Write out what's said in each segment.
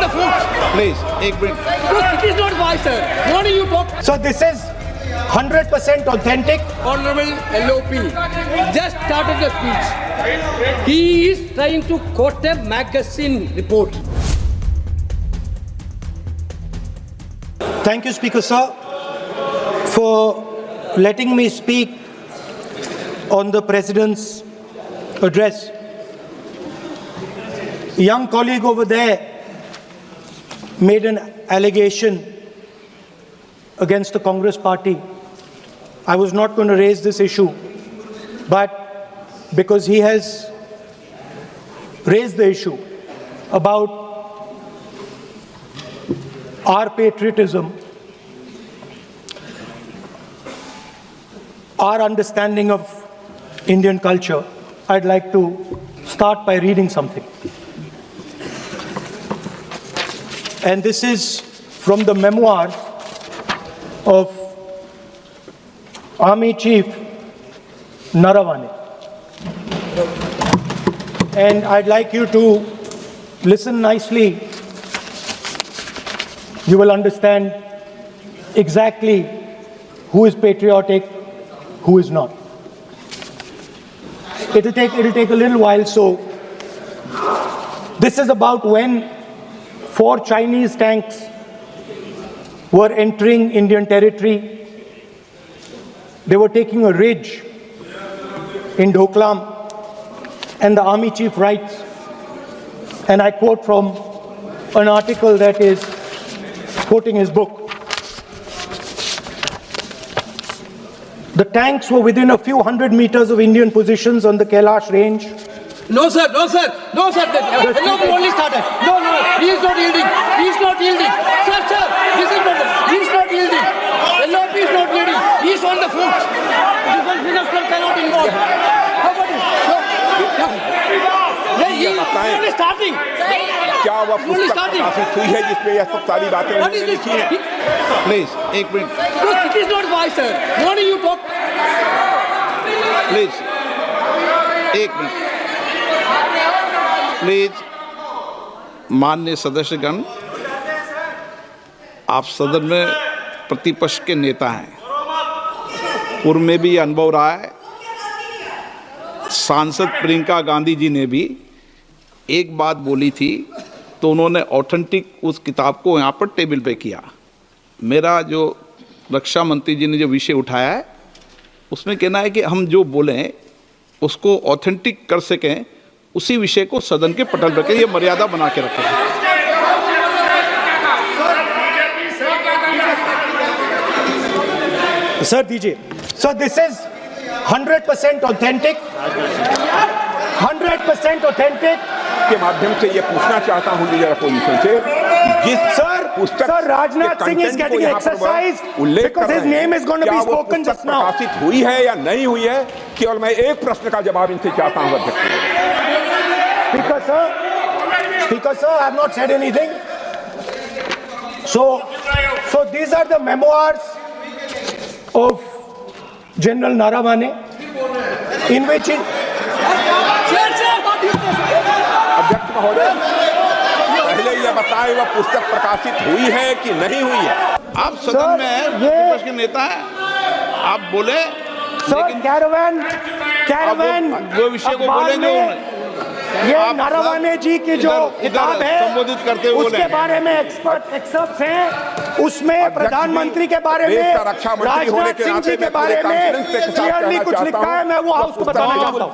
the foot. Please, एक minute. It is not wise, sir. Morning you talk. So this is 100% authentic. Honorable LOP just started the speech. He is trying to quote a magazine report. Thank you, Speaker Sir, for letting me speak on the President's address. A young colleague over there made an allegation against the Congress party. I was not going to raise this issue, but because he has raised the issue about our patriotism, our understanding of Indian culture, I'd like to start by reading something. And this is from the memoirs of Army Chief Naravane. And I'd like you to listen nicely. You will understand exactly who is patriotic, who is not. It'll take a little while, so this is about when 4 Chinese tanks were entering Indian territory. They were taking a ridge in Doklam, and the Army Chief writes, and I quote from an article that is quoting his book. The tanks were within a few hundred meters of Indian positions on the Kailash range. No, sir. No, sir. No, sir. The LOP only started. No. He is not yielding. He is not yielding. Sir. This is not. He is not yielding. LOP is not yielding. He is on the foot. Defense minister cannot involve. How about it? He is only starting. क्या वह पुस्तक प्रकाशित हुई है जिसमें यह सब सारी बातें What is उन्होंने this? लिखी हैं? Please, एक minute. It is not wise, sir. Morning you talk. Please, एक मिनट. Please, माननीय सदस्यगण, आप सदन में प्रतिपक्ष के नेता हैं. पूर्व में भी अनुभव रहा है. सांसद प्रियंका गांधी जी ने भी एक बात बोली थी, तो उन्होंने ऑथेंटिक उस किताब को यहाँ पर टेबल पे किया. मेरा जो रक्षा मंत्री जी ने जो विषय उठाया है, उसमें कहना है कि हम जो बोलें उसको ऑथेंटिक कर सकें, उसी विषय को सदन के पटल पर ये मर्यादा बना के रखें. Sir, दीजिए. So this is 100% authentic. 100% authentic. के माध्यम से ये पूछना चाहता हूँ लीडर अपोजिशन से, जिस Sir, Rajnath Singh is getting exercised because his name is going to be spoken just now. प्रकाशित हुई है या नहीं हुई है, केवल मैं एक प्रश्न का जवाब इनसे चाहता हूँ अध्यक्ष. Speaker sir, I have not said anything. So these are the memoirs of General Naravane, in which अध्यक्ष महोदय, पहले ये बताएं वह पुस्तक प्रकाशित हुई है कि नहीं हुई है. आप सदन में हैं, प्रतिपक्ष के नेता हैं, आप बोले. सर, कैरावैन वो विषय को बोलेंगे. ये नारावाने जी की जो किताब है, संबोधित करते हुए उसके बारे में एक्सपर्ट्स हैं. उसमें प्रधानमंत्री के बारे में, राजनाथ सिंह जी के बारे में क्लियरली कुछ लिखा है. मैं वो हाउस को बताना चाहता हूँ.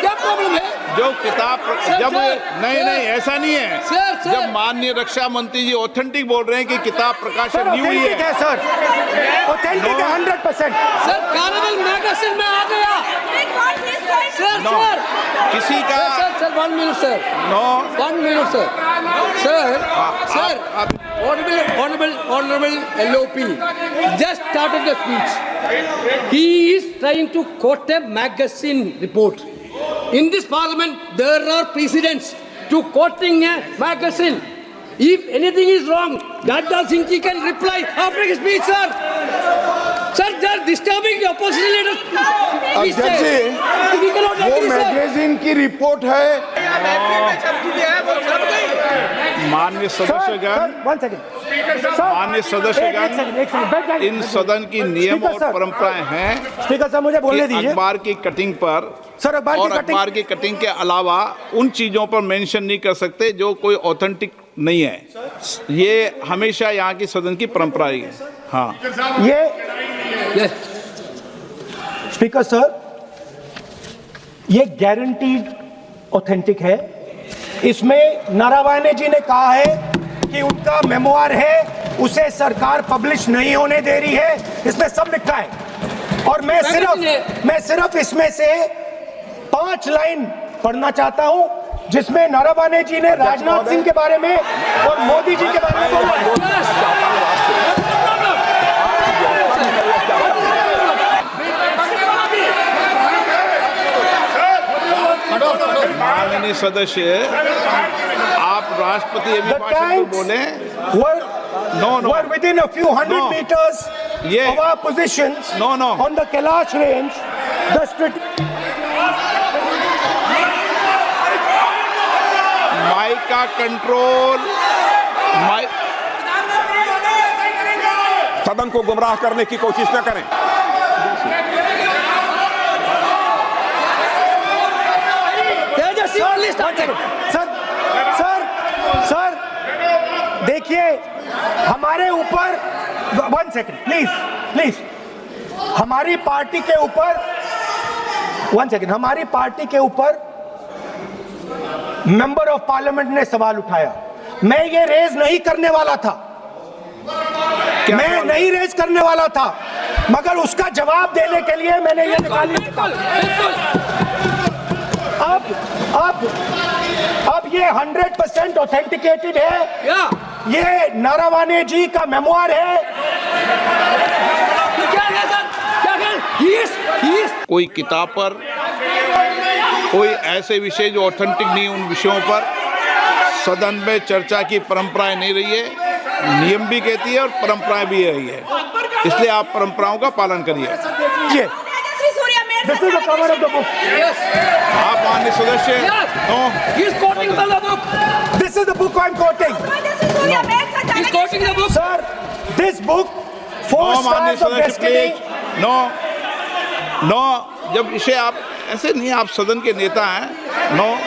क्या प्रॉब्लम है? जो किताब जब नहीं ऐसा नहीं है. सर. जब माननीय रक्षा मंत्री जी ऑथेंटिक बोल रहे हैं कि किताब प्रकाशित नहीं हुई है. सर, ऑथेंटिक है 100%. सर, कार्निवल मैगजीन में आ गया. सर. किसी का Sir, 1 minute, sir. No 1 minute, sir. Sir. Honorable LOP just started the speech. He is trying to quote a magazine report. In this parliament, there are precedents to quoting a magazine. If anything is wrong, Radha Singh ji can reply after his speech, sir. Sir, they are disturbing the opposition leaders. अध्यक्ष जी, वो magazine की report है। माननीय सदस्यगण, माननीय सदस्यगण, इन सदन की नियम और परंपराएं हैं। स्पीकर साहब मुझे बोलने कि दीजिए। अखबार की कटिंग पर सर, अखबार की कटिंग के अलावा उन चीजों पर मेंशन नहीं कर सकते जो कोई ऑथेंटिक नहीं है। ये हमेशा यहाँ की सदन की परंपरा ही है। हाँ, ये स्पीकर सर, ये गारंटीड ऑथेंटिक है। इसमें नारावाने जी ने कहा है कि उनका मेमोआर है, उसे सरकार पब्लिश नहीं होने दे रही है। इसमें सब लिखा है। और मैं सिर्फ इसमें से 5 लाइन पढ़ना चाहता हूं, जिसमें नारावाने जी ने राजनाथ सिंह के बारे में और मोदी जी के बारे में बोला है। माननीय सदस्य, आप राष्ट्रपति अभी भाषण में बोले। were within a few hundred meters of our positions on the Kailash range. Mic का कंट्रोल, सदन को गुमराह करने की कोशिश न करें। सर, देखिए, हमारे ऊपर 1 सेकंड प्लीज, हमारी पार्टी के ऊपर 1 सेकंड, हमारी पार्टी के ऊपर मेंबर ऑफ पार्लियामेंट ने सवाल उठाया। मैं ये रेज नहीं करने वाला था, मगर उसका जवाब देने के लिए मैंने ये निकाली। अब ये 100% ऑथेंटिकेटेड है। ये नारावाने जी का मेमोआर है। कोई किताब पर, कोई ऐसे विषय जो ऑथेंटिक नहीं, उन विषयों पर सदन में चर्चा की परंपराएं नहीं रही है। नियम भी कहती है और परंपराएं भी रही है, इसलिए आप परंपराओं का पालन करिए। This is the cover of the book. आप माननीय सदस्य, He is quoting from the book. This is the book I'm quoting. He is quoting the book. Sir, this book, 4 माननीय stars of सदस्य destiny. प्लीज, नो, जब इसे आप ऐसे नहीं, आप सदन के नेता हैं। नो,